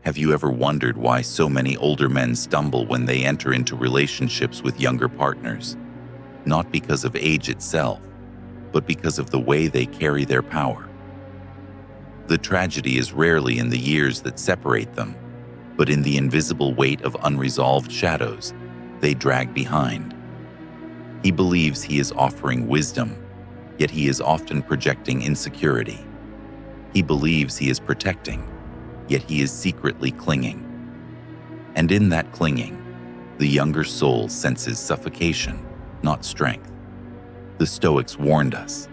Have you ever wondered why so many older men stumble when they enter into relationships with younger partners? Not because of age itself, but because of the way they carry their power. The tragedy is rarely in the years that separate them, but in the invisible weight of unresolved shadows they drag behind. He believes he is offering wisdom, yet he is often projecting insecurity. He believes he is protecting, yet he is secretly clinging. And in that clinging, the younger soul senses suffocation, not strength. The Stoics warned us,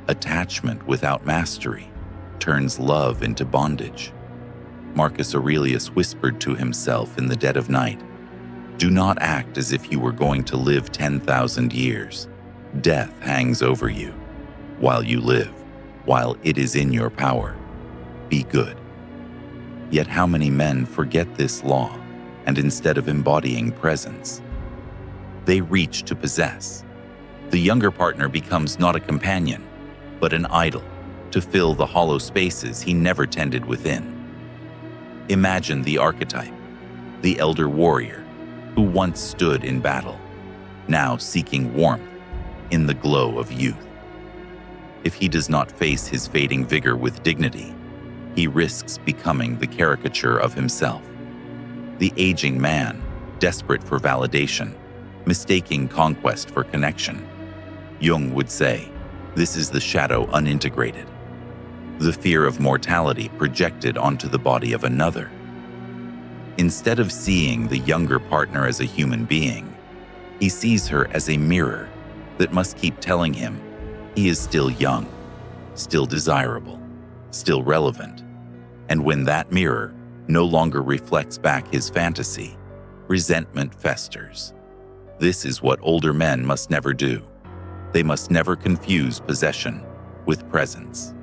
attachment without mastery turns love into bondage. Marcus Aurelius whispered to himself in the dead of night, "Do not act as if you were going to live 10,000 years. Death hangs over you. While you live, while it is in your power, be good." Yet how many men forget this law, and instead of embodying presence, they reach to possess. The younger partner becomes not a companion, but an idol, to fill the hollow spaces he never tended within. Imagine the archetype, the elder warrior, who once stood in battle, now seeking warmth in the glow of youth. If he does not face his fading vigor with dignity, he risks becoming the caricature of himself. The aging man, desperate for validation, mistaking conquest for connection. Jung would say, this is the shadow unintegrated, the fear of mortality projected onto the body of another. Instead of seeing the younger partner as a human being, he sees her as a mirror that must keep telling him he is still young, still desirable, still relevant. And when that mirror no longer reflects back his fantasy, resentment festers. This is what older men must never do. They must never confuse possession with presence,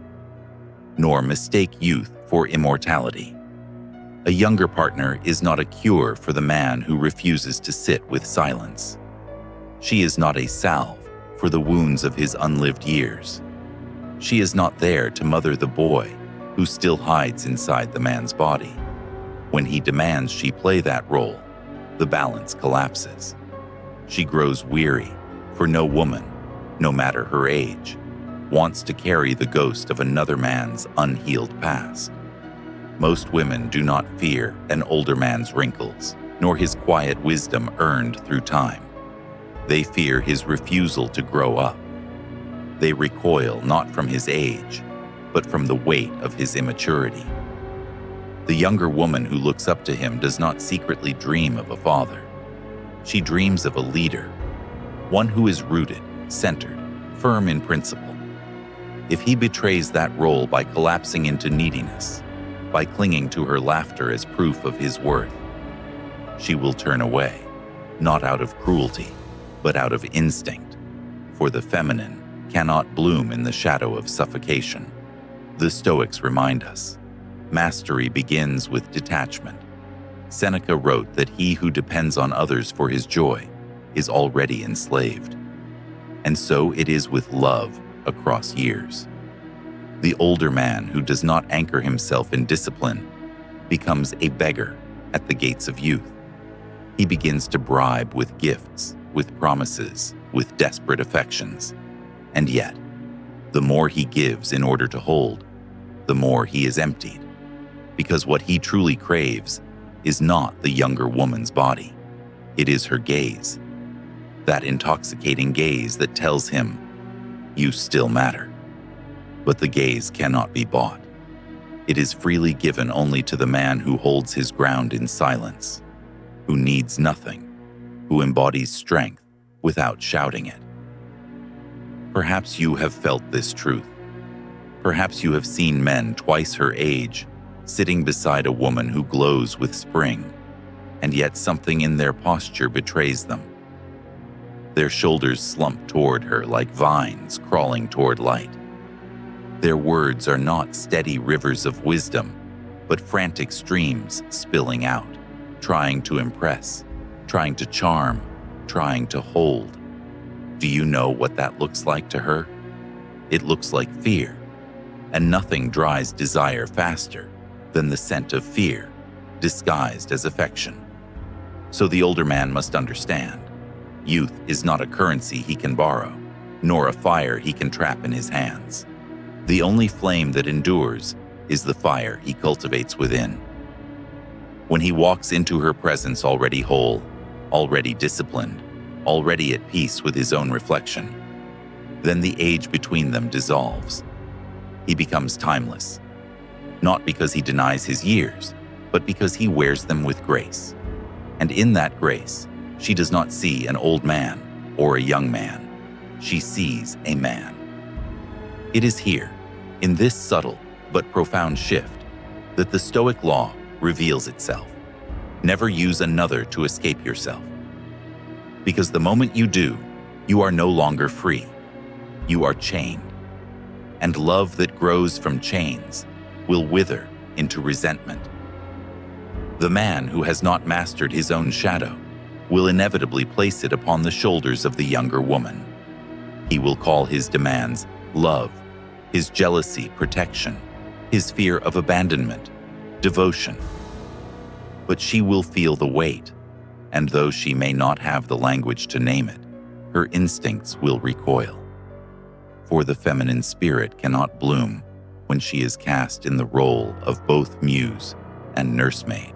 nor mistake youth for immortality. A younger partner is not a cure for the man who refuses to sit with silence. She is not a salve for the wounds of his unlived years. She is not there to mother the boy who still hides inside the man's body. When he demands she play that role, the balance collapses. She grows weary, for no woman, no matter her age, wants to carry the ghost of another man's unhealed past. Most women do not fear an older man's wrinkles, nor his quiet wisdom earned through time. They fear his refusal to grow up. They recoil not from his age, but from the weight of his immaturity. The younger woman who looks up to him does not secretly dream of a father. She dreams of a leader, one who is rooted, centered, firm in principle. If he betrays that role by collapsing into neediness, by clinging to her laughter as proof of his worth, she will turn away, not out of cruelty, but out of instinct, for the feminine cannot bloom in the shadow of suffocation. The Stoics remind us, mastery begins with detachment. Seneca wrote that he who depends on others for his joy is already enslaved. And so it is with love across years. The older man who does not anchor himself in discipline becomes a beggar at the gates of youth. He begins to bribe with gifts, with promises, with desperate affections. And yet, the more he gives in order to hold, the more he is emptied. Because what he truly craves is not the younger woman's body. It is her gaze. That intoxicating gaze that tells him, you still matter. But the gaze cannot be bought. It is freely given only to the man who holds his ground in silence, who needs nothing, who embodies strength without shouting it. Perhaps you have felt this truth. Perhaps you have seen men twice her age sitting beside a woman who glows with spring, and yet something in their posture betrays them. Their shoulders slump toward her like vines crawling toward light. Their words are not steady rivers of wisdom, but frantic streams spilling out, trying to impress, trying to charm, trying to hold. Do you know what that looks like to her? It looks like fear, and nothing dries desire faster than the scent of fear, disguised as affection. So the older man must understand, youth is not a currency he can borrow, nor a fire he can trap in his hands. The only flame that endures is the fire he cultivates within. When he walks into her presence already whole, already disciplined, already at peace with his own reflection, then the age between them dissolves. He becomes timeless, not because he denies his years, but because he wears them with grace. And in that grace, she does not see an old man or a young man. She sees a man. It is here, in this subtle but profound shift, that the Stoic law reveals itself. Never use another to escape yourself. Because the moment you do, you are no longer free. You are chained. And love that grows from chains will wither into resentment. The man who has not mastered his own shadow will inevitably place it upon the shoulders of the younger woman. He will call his demands love, his jealousy protection, his fear of abandonment devotion. But she will feel the weight, and though she may not have the language to name it, her instincts will recoil. For the feminine spirit cannot bloom when she is cast in the role of both muse and nursemaid.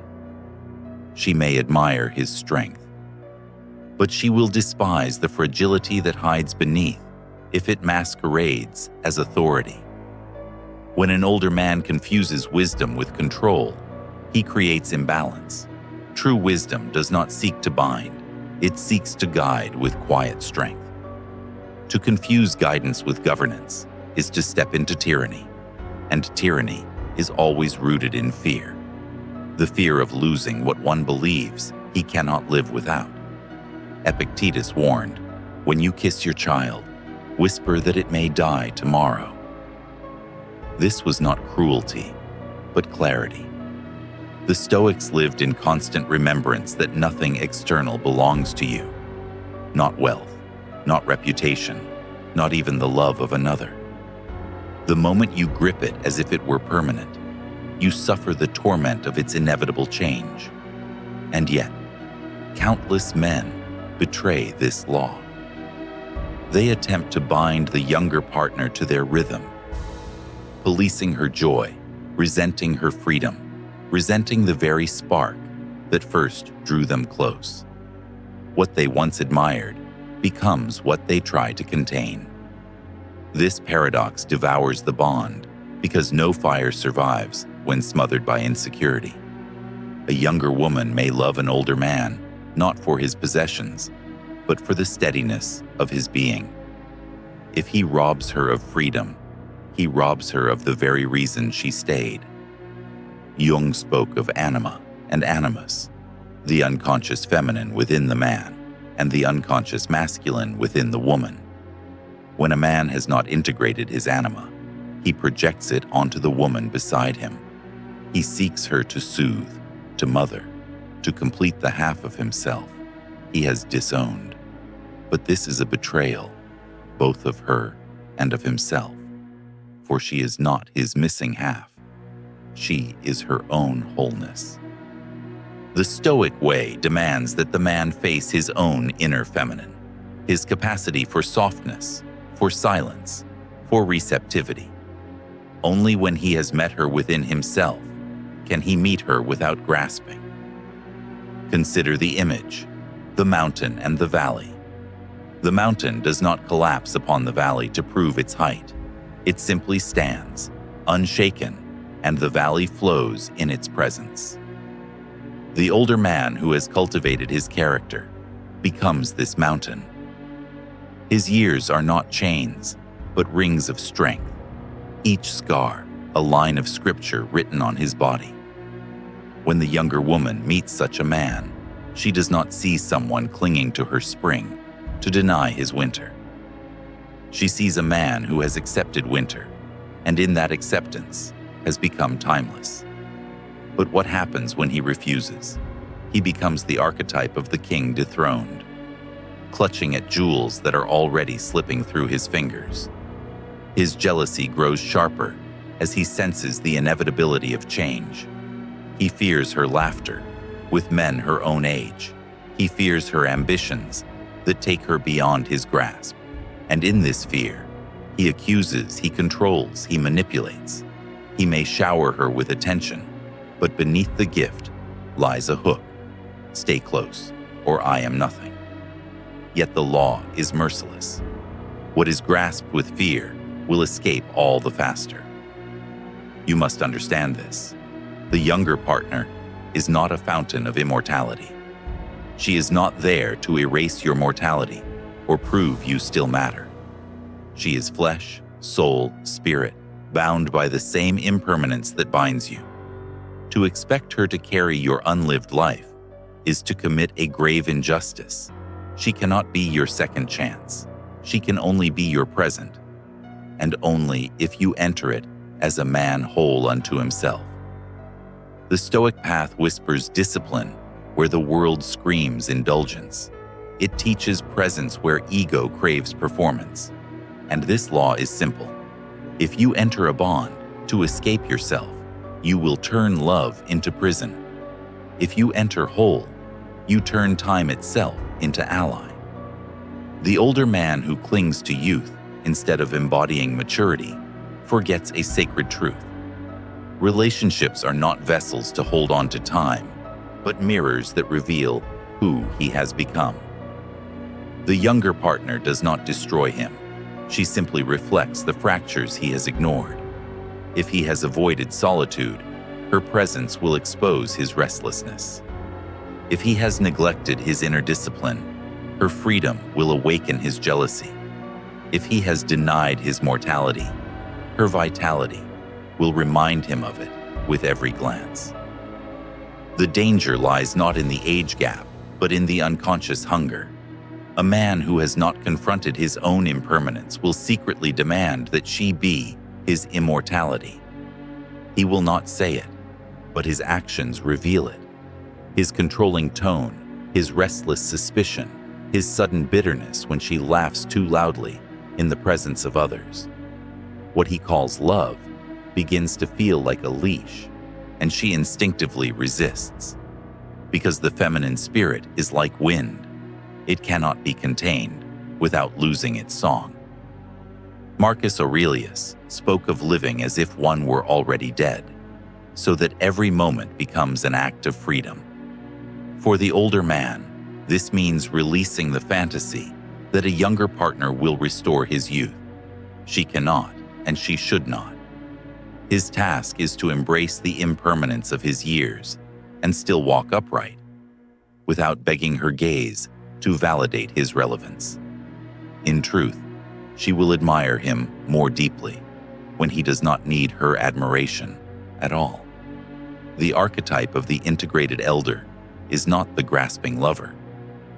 She may admire his strength, but she will despise the fragility that hides beneath if it masquerades as authority. When an older man confuses wisdom with control, he creates imbalance. True wisdom does not seek to bind, it seeks to guide with quiet strength. To confuse guidance with governance is to step into tyranny, and tyranny is always rooted in fear. The fear of losing what one believes he cannot live without. Epictetus warned, when you kiss your child, whisper that it may die tomorrow. This was not cruelty, but clarity. The Stoics lived in constant remembrance that nothing external belongs to you. Not wealth, not reputation, not even the love of another. The moment you grip it as if it were permanent, you suffer the torment of its inevitable change. And yet, countless men betray this law. They attempt to bind the younger partner to their rhythm, policing her joy, resenting her freedom, resenting the very spark that first drew them close. What they once admired becomes what they try to contain. This paradox devours the bond because no fire survives when smothered by insecurity. A younger woman may love an older man, not for his possessions, but for the steadiness of his being. If he robs her of freedom, he robs her of the very reason she stayed. Jung spoke of anima and animus, the unconscious feminine within the man and the unconscious masculine within the woman. When a man has not integrated his anima, he projects it onto the woman beside him. He seeks her to soothe, to mother, to complete the half of himself he has disowned. But this is a betrayal, both of her and of himself, for she is not his missing half. She is her own wholeness. The Stoic way demands that the man face his own inner feminine, his capacity for softness, for silence, for receptivity. Only when he has met her within himself can he meet her without grasping. Consider the image, the mountain and the valley. The mountain does not collapse upon the valley to prove its height. It simply stands, unshaken, and the valley flows in its presence. The older man who has cultivated his character becomes this mountain. His years are not chains, but rings of strength, each scar a line of scripture written on his body. When the younger woman meets such a man, she does not see someone clinging to her spring to deny his winter. She sees a man who has accepted winter, and in that acceptance has become timeless. But what happens when he refuses? He becomes the archetype of the king dethroned, clutching at jewels that are already slipping through his fingers. His jealousy grows sharper as he senses the inevitability of change. He fears her laughter with men her own age. He fears her ambitions that take her beyond his grasp. And in this fear, he accuses, he controls, he manipulates. He may shower her with attention, but beneath the gift lies a hook. Stay close, or I am nothing. Yet the law is merciless. What is grasped with fear will escape all the faster. You must understand this. The younger partner is not a fountain of immortality. She is not there to erase your mortality or prove you still matter. She is flesh, soul, spirit, bound by the same impermanence that binds you. To expect her to carry your unlived life is to commit a grave injustice. She cannot be your second chance. She can only be your present, and only if you enter it as a man whole unto himself. The Stoic path whispers discipline where the world screams indulgence. It teaches presence where ego craves performance. And this law is simple. If you enter a bond to escape yourself, you will turn love into prison. If you enter whole, you turn time itself into ally. The older man who clings to youth instead of embodying maturity forgets a sacred truth. Relationships are not vessels to hold on to time, but mirrors that reveal who he has become. The younger partner does not destroy him. She simply reflects the fractures he has ignored. If he has avoided solitude, her presence will expose his restlessness. If he has neglected his inner discipline, her freedom will awaken his jealousy. If he has denied his mortality, her vitality will remind him of it with every glance. The danger lies not in the age gap, but in the unconscious hunger. A man who has not confronted his own impermanence will secretly demand that she be his immortality. He will not say it, but his actions reveal it. His controlling tone, his restless suspicion, his sudden bitterness when she laughs too loudly in the presence of others. What he calls love begins to feel like a leash, and she instinctively resists. Because the feminine spirit is like wind. It cannot be contained without losing its song. Marcus Aurelius spoke of living as if one were already dead, so that every moment becomes an act of freedom. For the older man, this means releasing the fantasy that a younger partner will restore his youth. She cannot, and she should not. His task is to embrace the impermanence of his years and still walk upright, without begging her gaze to validate his relevance. In truth, she will admire him more deeply when he does not need her admiration at all. The archetype of the integrated elder is not the grasping lover,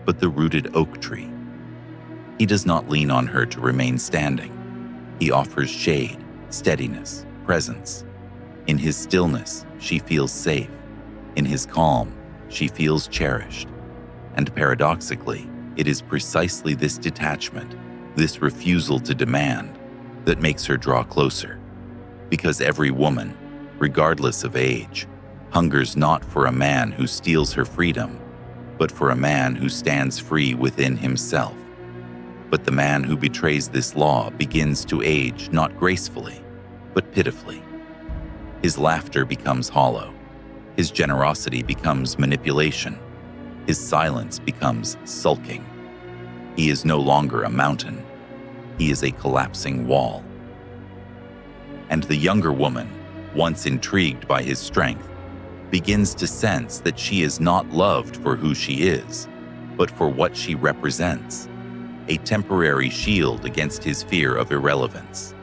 but the rooted oak tree. He does not lean on her to remain standing. He offers shade, steadiness, presence. In his stillness, she feels safe. In his calm, she feels cherished. And paradoxically, it is precisely this detachment, this refusal to demand, that makes her draw closer. Because every woman, regardless of age, hungers not for a man who steals her freedom, but for a man who stands free within himself. But the man who betrays this law begins to age not gracefully, but pitifully. His laughter becomes hollow. His generosity becomes manipulation. His silence becomes sulking. He is no longer a mountain. He is a collapsing wall. And the younger woman, once intrigued by his strength, begins to sense that she is not loved for who she is, but for what she represents, a temporary shield against his fear of irrelevance.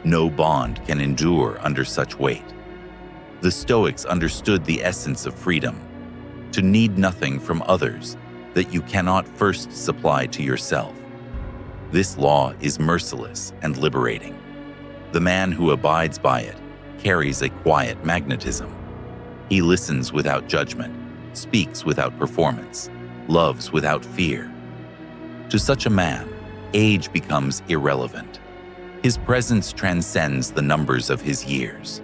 No bond can endure under such weight. The Stoics understood the essence of freedom, to need nothing from others that you cannot first supply to yourself. This law is merciless and liberating. The man who abides by it carries a quiet magnetism. He listens without judgment, speaks without performance, loves without fear. To such a man, age becomes irrelevant. His presence transcends the numbers of his years.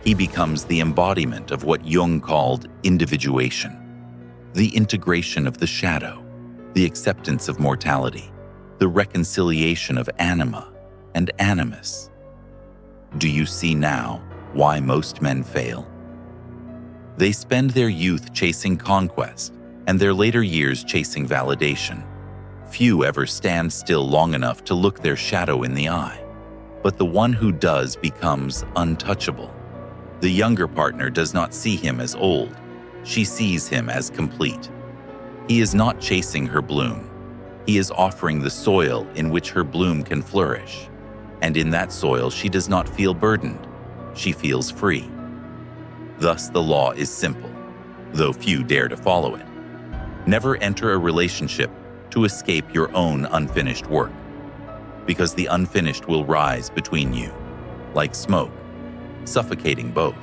He becomes the embodiment of what Jung called individuation, the integration of the shadow, the acceptance of mortality, the reconciliation of anima and animus. Do you see now why most men fail? They spend their youth chasing conquest and their later years chasing validation. Few ever stand still long enough to look their shadow in the eye, but the one who does becomes untouchable. The younger partner does not see him as old, she sees him as complete. He is not chasing her bloom. He is offering the soil in which her bloom can flourish. And in that soil she does not feel burdened, she feels free. Thus the law is simple, though few dare to follow it. Never enter a relationship to escape your own unfinished work, because the unfinished will rise between you, like smoke, suffocating both.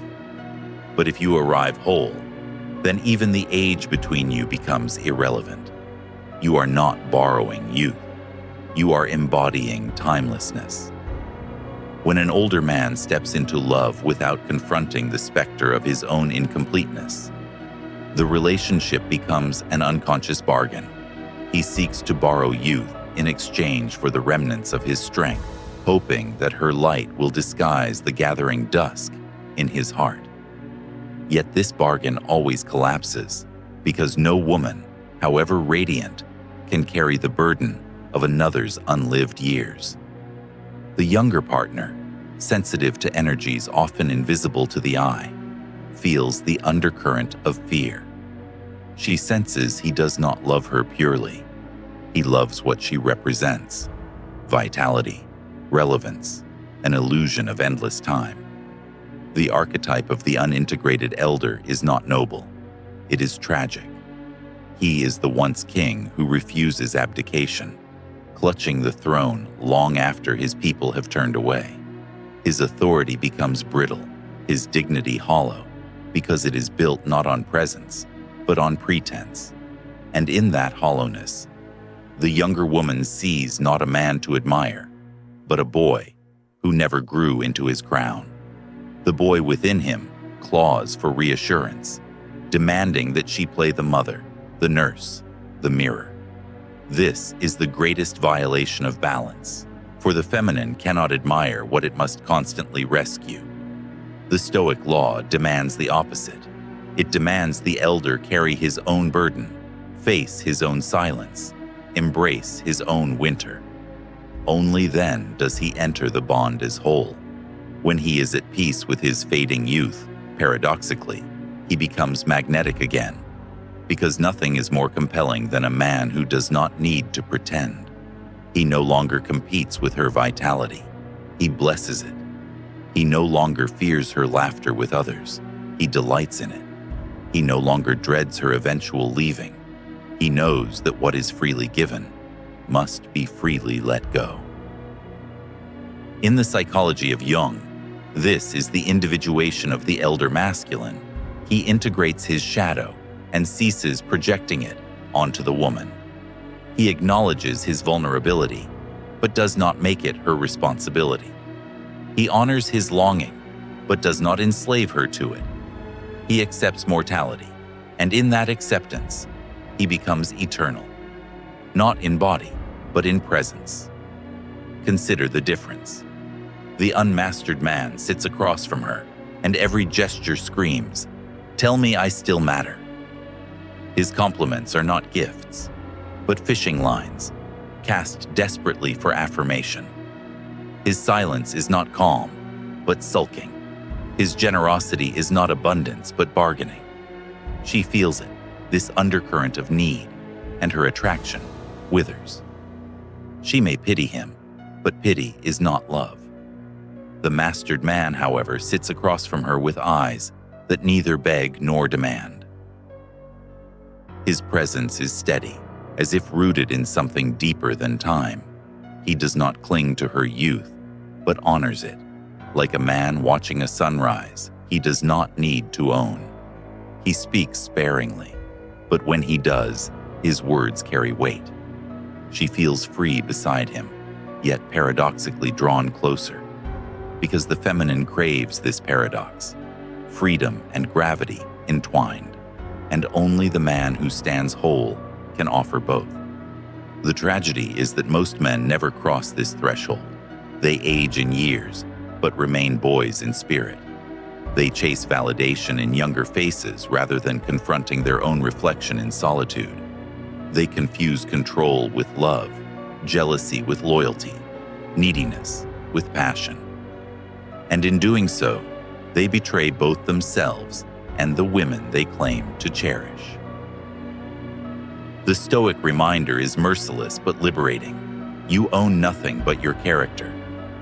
But if you arrive whole, then even the age between you becomes irrelevant. You are not borrowing youth. You are embodying timelessness. When an older man steps into love without confronting the specter of his own incompleteness, the relationship becomes an unconscious bargain. He seeks to borrow youth in exchange for the remnants of his strength, hoping that her light will disguise the gathering dusk in his heart. Yet this bargain always collapses, because no woman, however radiant, can carry the burden of another's unlived years. The younger partner, sensitive to energies often invisible to the eye, feels the undercurrent of fear. She senses he does not love her purely. He loves what she represents: vitality, relevance, an illusion of endless time. The archetype of the unintegrated elder is not noble. It is tragic. He is the once king who refuses abdication, clutching the throne long after his people have turned away. His authority becomes brittle, his dignity hollow, because it is built not on presence, but on pretense. And in that hollowness, the younger woman sees not a man to admire, but a boy who never grew into his crown. The boy within him claws for reassurance, demanding that she play the mother, the nurse, the mirror. This is the greatest violation of balance, for the feminine cannot admire what it must constantly rescue. The Stoic law demands the opposite. It demands the elder carry his own burden, face his own silence, embrace his own winter. Only then does he enter the bond as whole. When he is at peace with his fading youth, paradoxically, he becomes magnetic again, because nothing is more compelling than a man who does not need to pretend. He no longer competes with her vitality. He blesses it. He no longer fears her laughter with others. He delights in it. He no longer dreads her eventual leaving. He knows that what is freely given must be freely let go. In the psychology of Jung, this is the individuation of the elder masculine. He integrates his shadow and ceases projecting it onto the woman. He acknowledges his vulnerability, but does not make it her responsibility. He honors his longing, but does not enslave her to it. He accepts mortality, and in that acceptance, he becomes eternal, not in body, but in presence. Consider the difference. The unmastered man sits across from her, and every gesture screams, "Tell me I still matter." His compliments are not gifts, but fishing lines, cast desperately for affirmation. His silence is not calm, but sulking. His generosity is not abundance, but bargaining. She feels it, this undercurrent of need, and her attraction withers. She may pity him, but pity is not love. The mastered man, however, sits across from her with eyes that neither beg nor demand. His presence is steady, as if rooted in something deeper than time. He does not cling to her youth, but honors it. Like a man watching a sunrise, he does not need to own. He speaks sparingly, but when he does, his words carry weight. She feels free beside him, yet paradoxically drawn closer, because the feminine craves this paradox. freedom and gravity entwined, and only the man who stands whole can offer both. The tragedy is that most men never cross this threshold. They age in years, but remain boys in spirit. They chase validation in younger faces rather than confronting their own reflection in solitude. They confuse control with love, jealousy with loyalty, neediness with passion. And in doing so, they betray both themselves and the women they claim to cherish. The Stoic reminder is merciless but liberating. You own nothing but your character,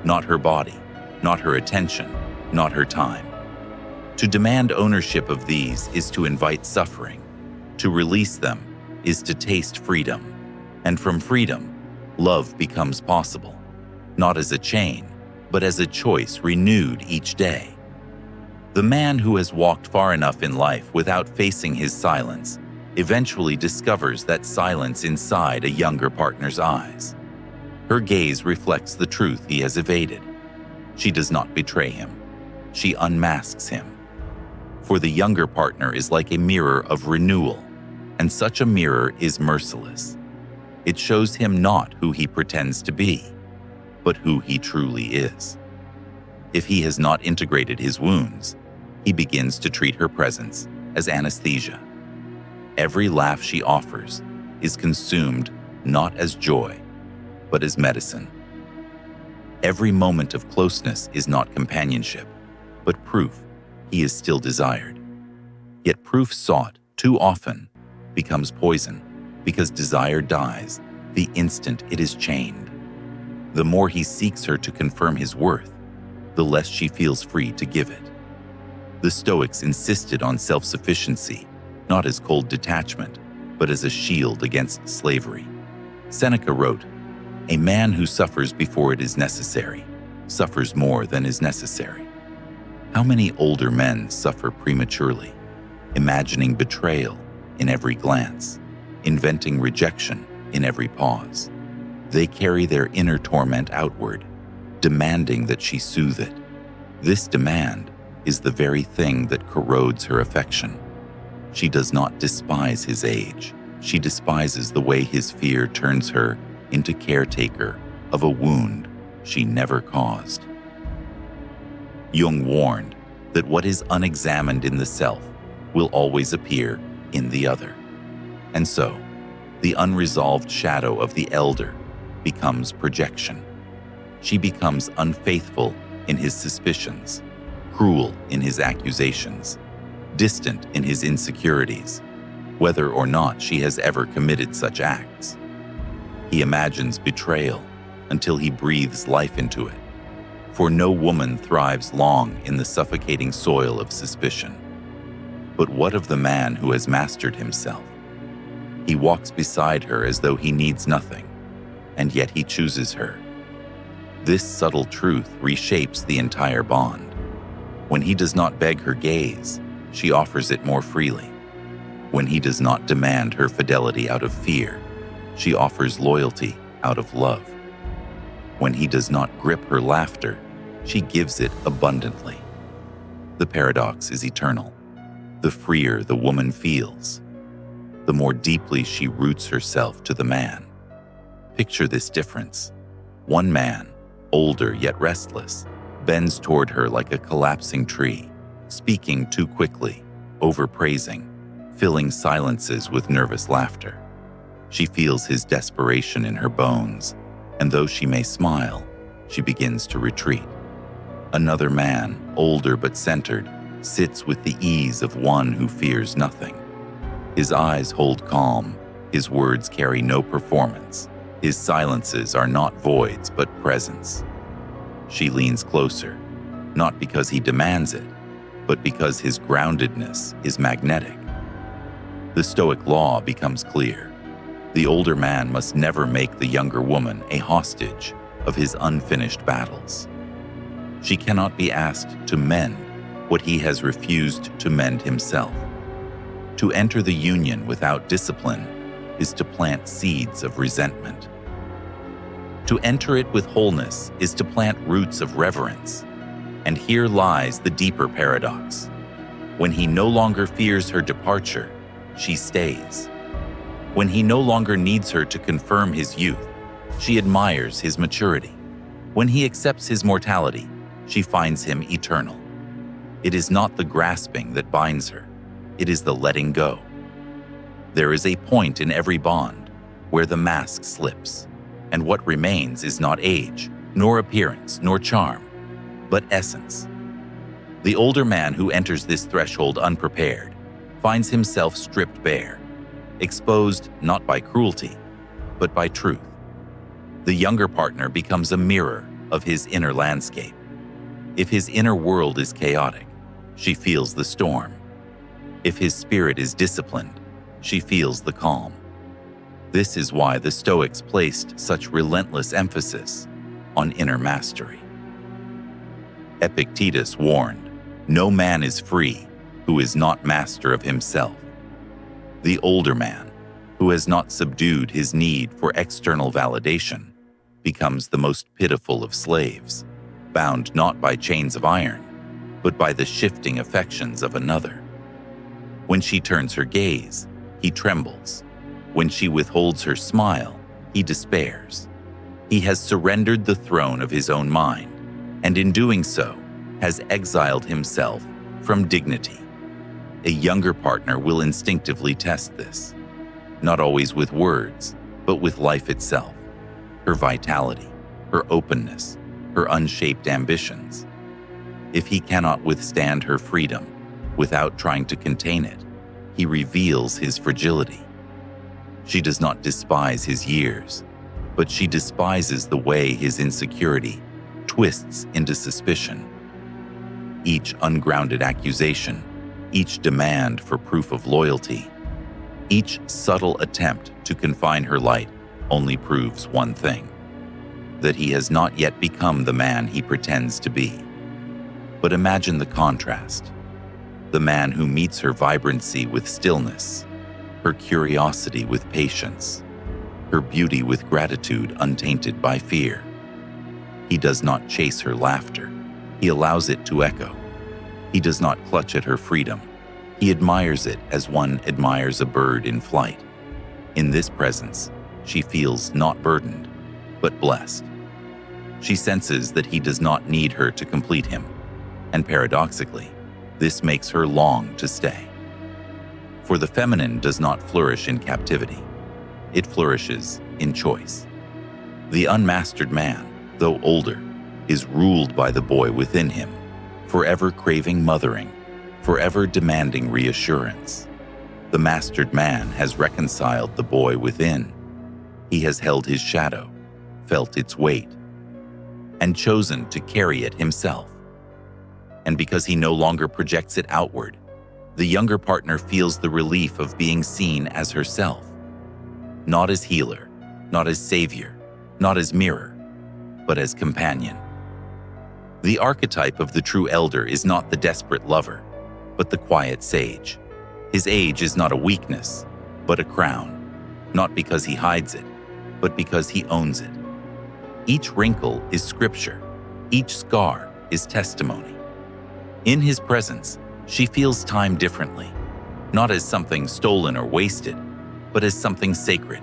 not her body, not her attention, not her time. To demand ownership of these is to invite suffering. To release them is to taste freedom. And from freedom, love becomes possible, not as a chain, but as a choice renewed each day. The man who has walked far enough in life without facing his silence eventually discovers that silence inside a younger partner's eyes. Her gaze reflects the truth he has evaded. She does not betray him. She unmasks him. For the younger partner is like a mirror of renewal, and such a mirror is merciless. It shows him not who he pretends to be, but who he truly is. If he has not integrated his wounds, he begins to treat her presence as anesthesia. Every laugh she offers is consumed not as joy, but as medicine. Every moment of closeness is not companionship, but proof he is still desired. Yet proof sought too often becomes poison, because desire dies the instant it is chained. The more he seeks her to confirm his worth, the less she feels free to give it. The Stoics insisted on self-sufficiency, not as cold detachment, but as a shield against slavery. Seneca wrote, "A man who suffers before it is necessary suffers more than is necessary." How many older men suffer prematurely, imagining betrayal in every glance, inventing rejection in every pause? They carry their inner torment outward, demanding that she soothe it. This demand is the very thing that corrodes her affection. She does not despise his age. She despises the way his fear turns her into caretaker of a wound she never caused. Jung warned that what is unexamined in the self will always appear in the other. And so, the unresolved shadow of the elder becomes projection. She becomes unfaithful in his suspicions, cruel in his accusations, distant in his insecurities, whether or not she has ever committed such acts. He imagines betrayal until he breathes life into it, for no woman thrives long in the suffocating soil of suspicion. But what of the man who has mastered himself? He walks beside her as though he needs nothing, and yet he chooses her. This subtle truth reshapes the entire bond. When he does not beg her gaze, she offers it more freely. When he does not demand her fidelity out of fear, she offers loyalty out of love. When he does not grip her laughter, she gives it abundantly. The paradox is eternal. The freer the woman feels, the more deeply she roots herself to the man. Picture this difference. One man, older yet restless, bends toward her like a collapsing tree, speaking too quickly, overpraising, filling silences with nervous laughter. She feels his desperation in her bones, and though she may smile, she begins to retreat. Another man, older but centered, sits with the ease of one who fears nothing. His eyes hold calm, his words carry no performance, his silences are not voids but presence. She leans closer, not because he demands it, but because his groundedness is magnetic. The Stoic law becomes clear. The older man must never make the younger woman a hostage of his unfinished battles. She cannot be asked to mend what he has refused to mend himself. To enter the union without discipline is to plant seeds of resentment. To enter it with wholeness is to plant roots of reverence. And here lies the deeper paradox. When he no longer fears her departure, she stays. When he no longer needs her to confirm his youth, she admires his maturity. When he accepts his mortality, she finds him eternal. It is not the grasping that binds her, it is the letting go. There is a point in every bond where the mask slips, and what remains is not age, nor appearance, nor charm, but essence. The older man who enters this threshold unprepared finds himself stripped bare, exposed not by cruelty, but by truth. The younger partner becomes a mirror of his inner landscape. If his inner world is chaotic, she feels the storm. If his spirit is disciplined, she feels the calm. This is why the Stoics placed such relentless emphasis on inner mastery. Epictetus warned, "No man is free who is not master of himself." The older man, who has not subdued his need for external validation, becomes the most pitiful of slaves, bound not by chains of iron, but by the shifting affections of another. When she turns her gaze, he trembles. When she withholds her smile, he despairs. He has surrendered the throne of his own mind, and in doing so, has exiled himself from dignity. A younger partner will instinctively test this, not always with words, but with life itself, her vitality, her openness, her unshaped ambitions. If he cannot withstand her freedom without trying to contain it, he reveals his fragility. She does not despise his years, but she despises the way his insecurity twists into suspicion. Each ungrounded accusation, each demand for proof of loyalty, each subtle attempt to confine her light only proves one thing: that he has not yet become the man he pretends to be. But imagine the contrast. The man who meets her vibrancy with stillness, her curiosity with patience, her beauty with gratitude untainted by fear. He does not chase her laughter. He allows it to echo. He does not clutch at her freedom. He admires it as one admires a bird in flight. In this presence, she feels not burdened, but blessed. She senses that he does not need her to complete him, and paradoxically, this makes her long to stay. For the feminine does not flourish in captivity. It flourishes in choice. The unmastered man, though older, is ruled by the boy within him, forever craving mothering, forever demanding reassurance. The mastered man has reconciled the boy within. He has held his shadow, felt its weight, and chosen to carry it himself. And because he no longer projects it outward, the younger partner feels the relief of being seen as herself, not as healer, not as savior, not as mirror, but as companion. The archetype of the true elder is not the desperate lover, but the quiet sage. His age is not a weakness, but a crown, not because he hides it, but because he owns it. Each wrinkle is scripture, each scar is testimony. In his presence, she feels time differently, not as something stolen or wasted, but as something sacred.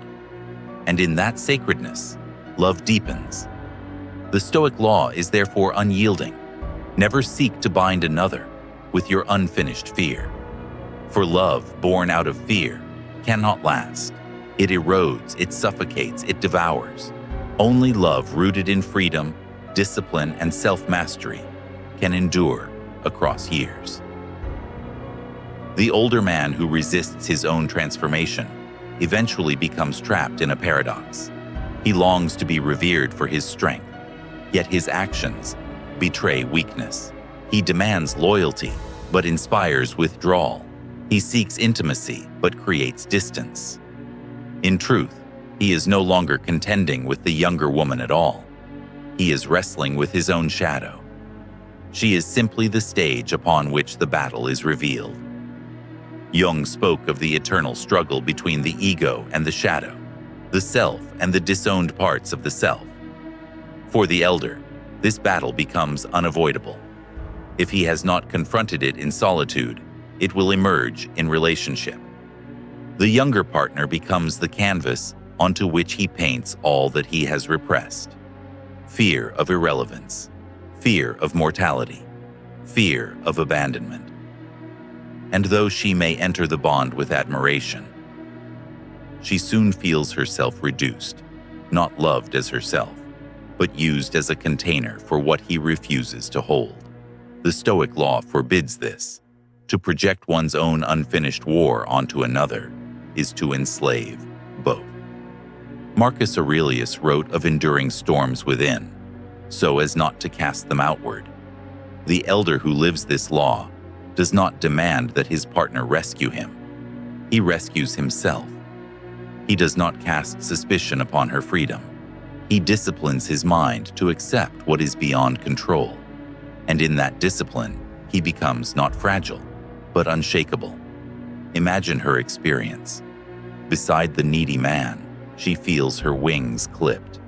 And in that sacredness, love deepens. The Stoic law is therefore unyielding. Never seek to bind another with your unfinished fear. For love born out of fear cannot last. It erodes, it suffocates, it devours. Only love rooted in freedom, discipline, and self-mastery can endure across years. The older man who resists his own transformation eventually becomes trapped in a paradox. He longs to be revered for his strength, yet his actions betray weakness. He demands loyalty, but inspires withdrawal. He seeks intimacy, but creates distance. In truth, he is no longer contending with the younger woman at all. He is wrestling with his own shadow. She is simply the stage upon which the battle is revealed. Jung spoke of the eternal struggle between the ego and the shadow, the self and the disowned parts of the self. For the elder, this battle becomes unavoidable. If he has not confronted it in solitude, it will emerge in relationship. The younger partner becomes the canvas onto which he paints all that he has repressed. Fear of irrelevance, fear of mortality, fear of abandonment. And though she may enter the bond with admiration, she soon feels herself reduced, not loved as herself, but used as a container for what he refuses to hold. The Stoic law forbids this. To project one's own unfinished war onto another is to enslave both. Marcus Aurelius wrote of enduring storms within, so as not to cast them outward. The elder who lives this law does not demand that his partner rescue him. He rescues himself. He does not cast suspicion upon her freedom. He disciplines his mind to accept what is beyond control. And in that discipline, he becomes not fragile, but unshakable. Imagine her experience. Beside the needy man, she feels her wings clipped.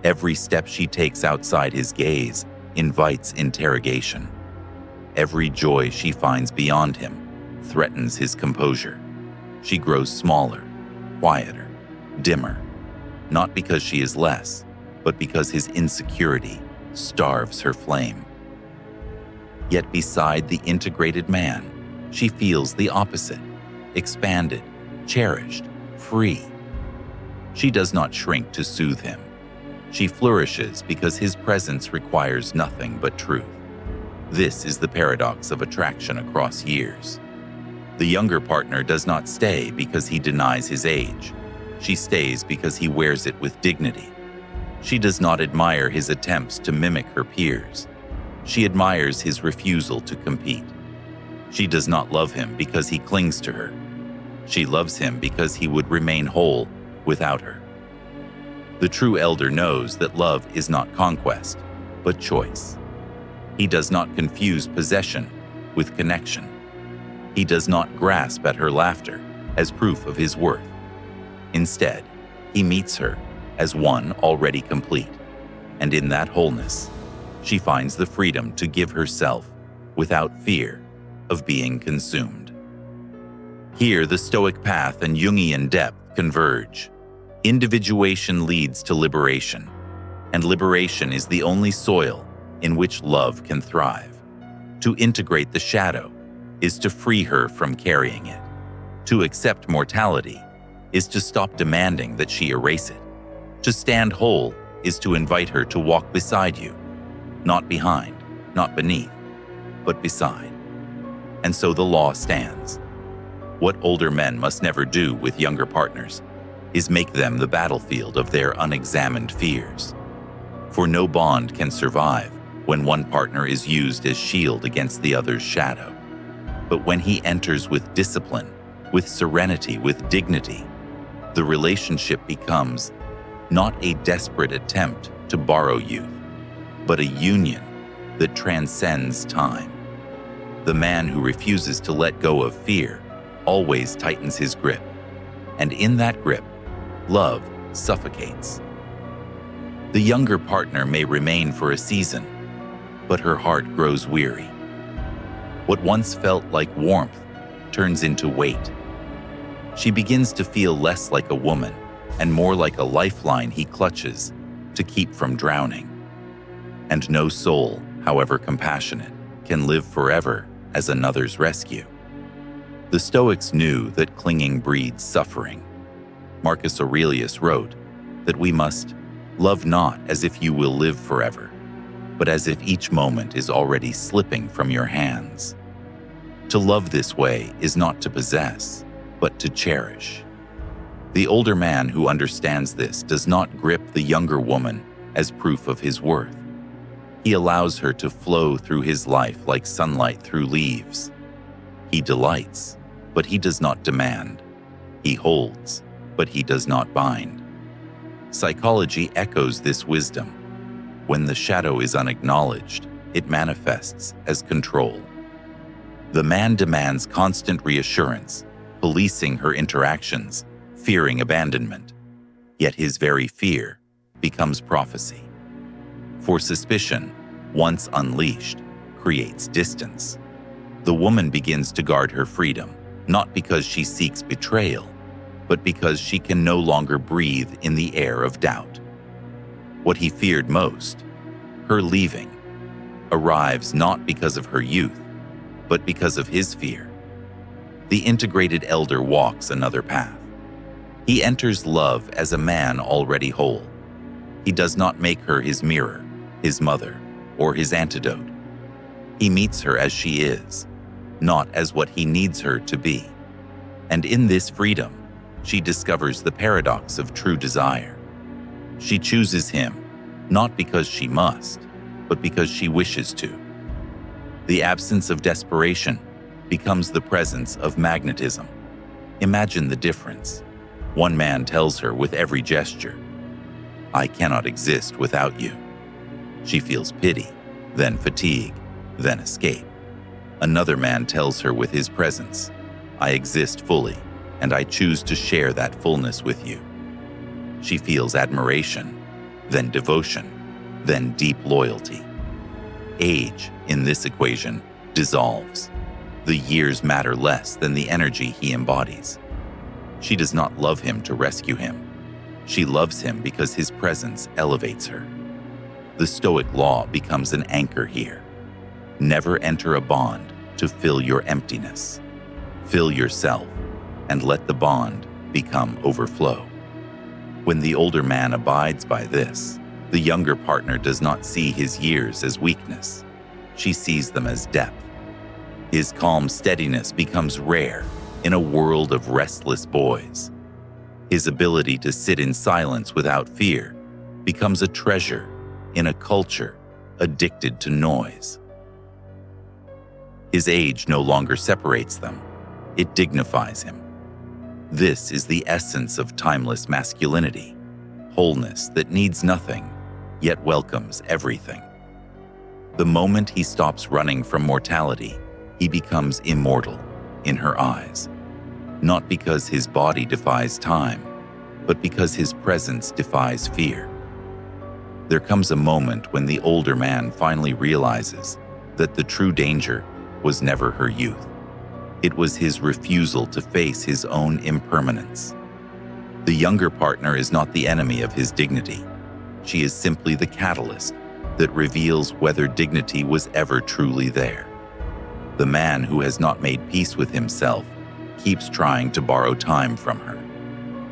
Every step she takes outside his gaze invites interrogation. Every joy she finds beyond him threatens his composure. She grows smaller, quieter, dimmer, not because she is less, but because his insecurity starves her flame. Yet beside the integrated man, she feels the opposite, expanded, cherished, free. She does not shrink to soothe him. She flourishes because his presence requires nothing but truth. This is the paradox of attraction across years. The younger partner does not stay because he denies his age. She stays because he wears it with dignity. She does not admire his attempts to mimic her peers. She admires his refusal to compete. She does not love him because he clings to her. She loves him because he would remain whole without her. The true elder knows that love is not conquest, but choice. He does not confuse possession with connection. He does not grasp at her laughter as proof of his worth. Instead, he meets her as one already complete, and in that wholeness, she finds the freedom to give herself without fear of being consumed. Here, the Stoic path and Jungian depth converge. Individuation leads to liberation, and liberation is the only soil in which love can thrive. To integrate the shadow is to free her from carrying it. To accept mortality is to stop demanding that she erase it. To stand whole is to invite her to walk beside you, not behind, not beneath, but beside. And so the law stands. What older men must never do with younger partners is make them the battlefield of their unexamined fears. For no bond can survive when one partner is used as shield against the other's shadow. But when he enters with discipline, with serenity, with dignity, the relationship becomes not a desperate attempt to borrow youth, but a union that transcends time. The man who refuses to let go of fear always tightens his grip, and in that grip, love suffocates. The younger partner may remain for a season, but her heart grows weary. What once felt like warmth turns into weight. She begins to feel less like a woman and more like a lifeline he clutches to keep from drowning. And no soul, however compassionate, can live forever as another's rescue. The Stoics knew that clinging breeds suffering. Marcus Aurelius wrote that we must love not as if you will live forever, but as if each moment is already slipping from your hands. To love this way is not to possess, but to cherish. The older man who understands this does not grip the younger woman as proof of his worth. He allows her to flow through his life like sunlight through leaves. He delights, but he does not demand. He holds, but he does not bind. Psychology echoes this wisdom. When the shadow is unacknowledged, it manifests as control. The man demands constant reassurance, policing her interactions, fearing abandonment. Yet his very fear becomes prophecy. For suspicion, once unleashed, creates distance. The woman begins to guard her freedom, not because she seeks betrayal, but because she can no longer breathe in the air of doubt. What he feared most, her leaving, arrives not because of her youth, but because of his fear. The integrated elder walks another path. He enters love as a man already whole. He does not make her his mirror, his mother, or his antidote. He meets her as she is, not as what he needs her to be. And in this freedom, she discovers the paradox of true desire. She chooses him, not because she must, but because she wishes to. The absence of desperation becomes the presence of magnetism. Imagine the difference. One man tells her with every gesture, "I cannot exist without you." She feels pity, then fatigue, then escape. Another man tells her with his presence, "I exist fully, and I choose to share that fullness with you." She feels admiration, then devotion, then deep loyalty. Age, in this equation, dissolves. The years matter less than the energy he embodies. She does not love him to rescue him. She loves him because his presence elevates her. The Stoic law becomes an anchor here. Never enter a bond to fill your emptiness. Fill yourself and let the bond become overflow. When the older man abides by this, the younger partner does not see his years as weakness. She sees them as depth. His calm steadiness becomes rare in a world of restless boys. His ability to sit in silence without fear becomes a treasure in a culture addicted to noise. His age no longer separates them. It dignifies him. This is the essence of timeless masculinity, wholeness that needs nothing, yet welcomes everything. The moment he stops running from mortality, he becomes immortal in her eyes, not because his body defies time, but because his presence defies fear. There comes a moment when the older man finally realizes that the true danger was never her youth. It was his refusal to face his own impermanence. The younger partner is not the enemy of his dignity. She is simply the catalyst that reveals whether dignity was ever truly there. The man who has not made peace with himself keeps trying to borrow time from her.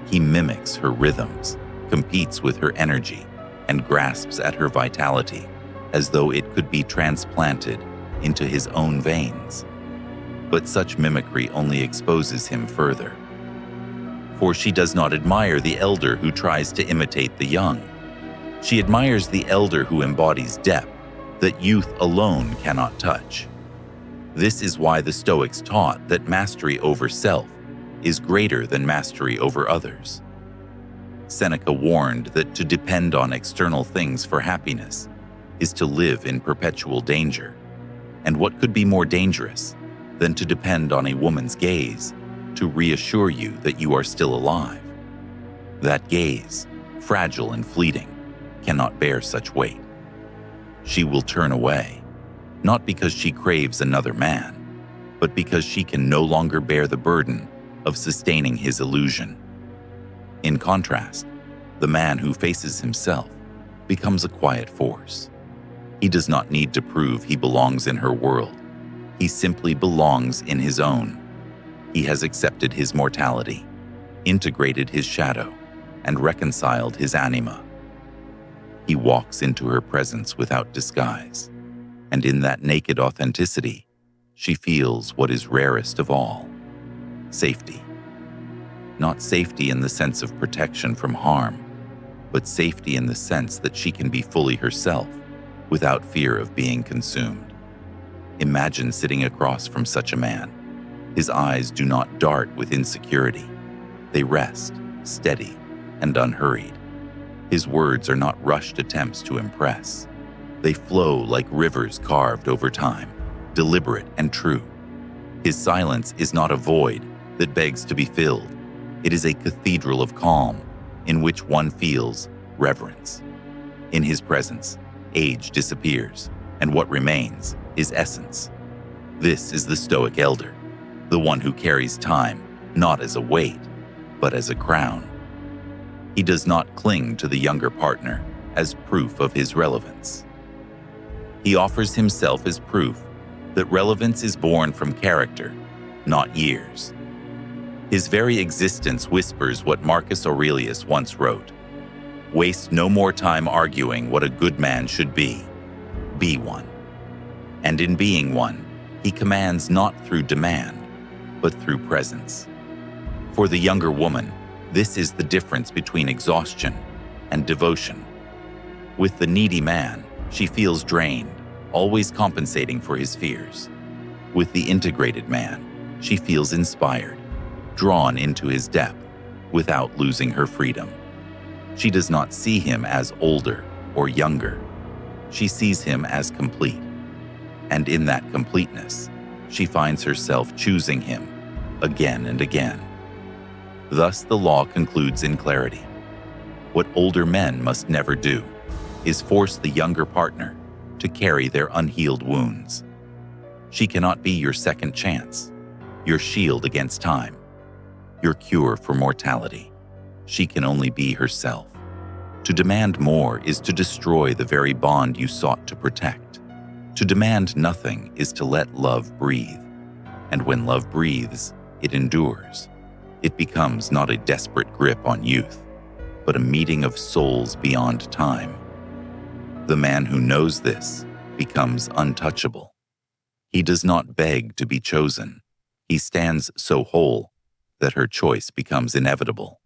He mimics her rhythms, competes with her energy, and grasps at her vitality as though it could be transplanted into his own veins. But such mimicry only exposes him further. For she does not admire the elder who tries to imitate the young. She admires the elder who embodies depth that youth alone cannot touch. This is why the Stoics taught that mastery over self is greater than mastery over others. Seneca warned that to depend on external things for happiness is to live in perpetual danger. And what could be more dangerous than to depend on a woman's gaze to reassure you that you are still alive? That gaze, fragile and fleeting, cannot bear such weight. She will turn away, not because she craves another man, but because she can no longer bear the burden of sustaining his illusion. In contrast, the man who faces himself becomes a quiet force. He does not need to prove he belongs in her world. He simply belongs in his own. He has accepted his mortality, integrated his shadow, and reconciled his anima. He walks into her presence without disguise, and in that naked authenticity, she feels what is rarest of all: safety. Not safety in the sense of protection from harm, but safety in the sense that she can be fully herself without fear of being consumed. Imagine sitting across from such a man. His eyes do not dart with insecurity. They rest, steady, and unhurried. His words are not rushed attempts to impress. They flow like rivers carved over time, deliberate and true. His silence is not a void that begs to be filled. It is a cathedral of calm in which one feels reverence. In his presence, age disappears, and what remains is essence. This is the Stoic elder, the one who carries time not as a weight, but as a crown. He does not cling to the younger partner as proof of his relevance. He offers himself as proof that relevance is born from character, not years. His very existence whispers what Marcus Aurelius once wrote: "Waste no more time arguing what a good man should be. Be one." And in being one, he commands not through demand, but through presence. For the younger woman, this is the difference between exhaustion and devotion. With the needy man, she feels drained, always compensating for his fears. With the integrated man, she feels inspired, drawn into his depth, without losing her freedom. She does not see him as older or younger. She sees him as complete. And in that completeness, she finds herself choosing him again and again. Thus the law concludes in clarity. What older men must never do is force the younger partner to carry their unhealed wounds. She cannot be your second chance, your shield against time, your cure for mortality. She can only be herself. To demand more is to destroy the very bond you sought to protect. To demand nothing is to let love breathe. And when love breathes, it endures. It becomes not a desperate grip on youth, but a meeting of souls beyond time. The man who knows this becomes untouchable. He does not beg to be chosen. He stands so whole that her choice becomes inevitable.